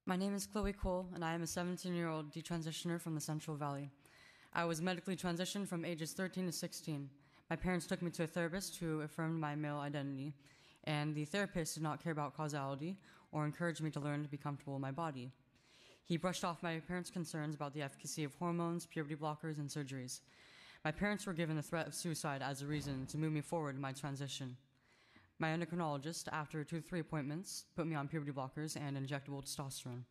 My name is Chloe Cole, and I am a 17-year-old detransitioner from the Central Valley. I was medically transitioned from ages 13 to 16. My parents took me to a therapist who affirmed my male identity, and the therapist did not care about causality or encourage me to learn to be comfortable in my body. He brushed off my parents' concerns about the efficacy of hormones, puberty blockers, and surgeries. My parents were given the threat of suicide as a reason to move me forward in my transition. My endocrinologist, after 2 to 3 appointments, put me on puberty blockers and injectable testosterone.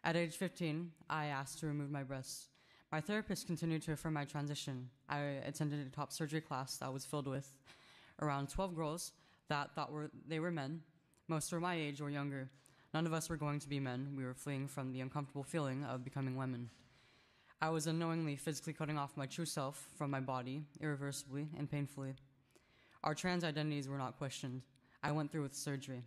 At age 15, I asked to remove my breasts. My therapist continued to affirm my transition. I attended a top surgery class that was filled with around 12 girls that thought they were men. Most were my age or younger. None of us were going to be men. We were fleeing from the uncomfortable feeling of becoming women. I was unknowingly physically cutting off my true self from my body, irreversibly and painfully. Our trans identities were not questioned. I went through with surgery.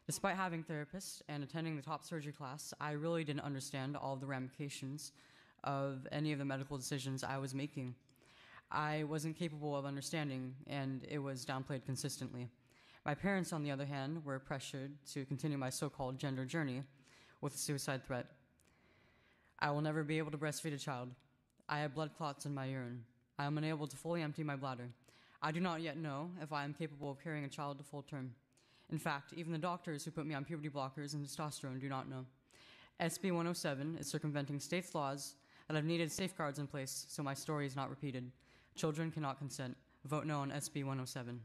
Despite having therapists and attending the top surgery class, I really didn't understand all of the ramifications of any of the medical decisions I was making. I wasn't capable of understanding, and it was downplayed consistently. My parents, on the other hand, were pressured to continue my so-called gender journey with a suicide threat. I will never be able to breastfeed a child. I have blood clots in my urine. I am unable to fully empty my bladder. I do not yet know if I am capable of carrying a child to full term. In fact, even the doctors who put me on puberty blockers and testosterone do not know. SB 107 is circumventing states' laws that have needed safeguards in place so my story is not repeated. Children cannot consent. Vote no on SB 107.